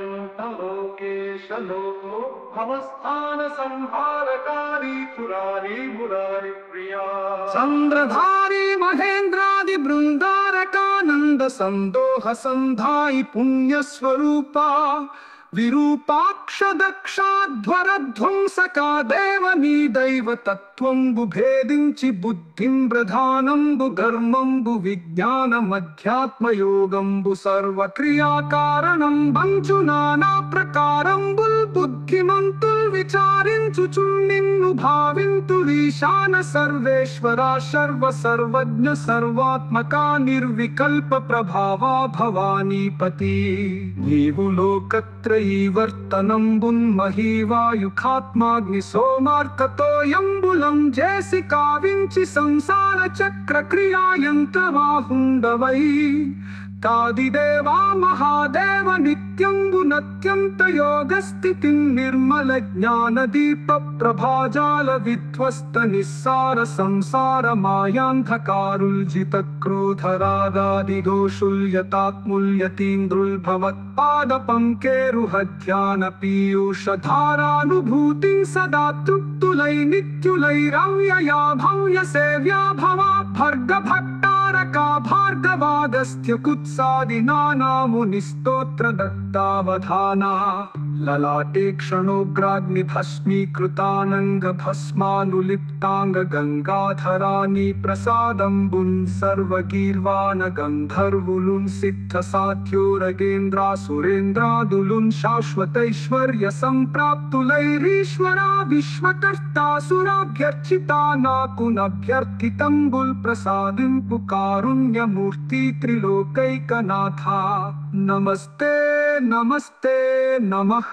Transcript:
श्रीकंठलोकेश लोकोद्भवस्थान संहारकारी पुरारी मुरारी प्रिया चंद्रधारी महेंद्रादि बृंदारकानंद संदोह संधाई पुण्य स्वरूपा विरूपाक्ष दक्षाध्वर ध्वंसका देव नी दैव तत्त्वंबु भेदिंచి బుద్ధిం ప్రధానంబు ధర్మంబు విజ్ఞానమధ్యాత్మయోగంబు సర్వక్రియాకారణం బంచు నానా ప్రకారంబుల్ బుద్ధిమంతుల్ విచారించుచు నిన్ను భావింతు ఈశాన సర్వేశ్వర సర్వ సర్వజ్ఞ సర్వాత్మక నిర్వికల్ప ప్రభావా భవానీపతి నీవు లోకత్రయీవర్తనంబున్ మహీవాయుఖాత్మాగ్ని సోమార్కతోయంబులం చేసి కావించి సంసార చక్ర క్రియాయంత్రవాహుండవై తాదిదేవా మహాదేవ నిత్యంబు నత్యంత యోగ స్థితి నిర్మల జ్ఞాన దీప ప్రభాజాల విధ్వస్త నిస్సార సంసార మాయాంధకారుల్జిత క్రోధరాగాది దోషుల్యతాత్ముల్యతీంద్రుల్ భవత్పాద పంకేరుహ ధ్యాన పీయూష ధారానుభూతి సదా తృప్తులై నిత్యులై రవ్యయా భవ్య సేవ్యా భవా భర్గ భక్తారకా భార్గవాగస్త్య కుత్సాది నానాముని స్తోత్ర దత్తావధానా లలాటే క్షణోగ్రాగ్ని భస్మీకృతానంగ భస్మానులిప్తాంగ గంగాధరాని ప్రసాదంబున్ సర్వగీర్వాణ గంధర్వులున్ సిద్ధ సాధ్యోరగేంద్రా సురేంద్రాదులున్ శాశ్వతైశ్వర్య సంప్రాప్తులైరీశ్వరా విశ్వకర్తాసురాభ్యర్చితా నాకునభ్యర్థితంబుల్ ప్రసాదింపు కారుణ్యమూర్తి త్రిలోకైకనాథ నమస్తే నమస్తే నమః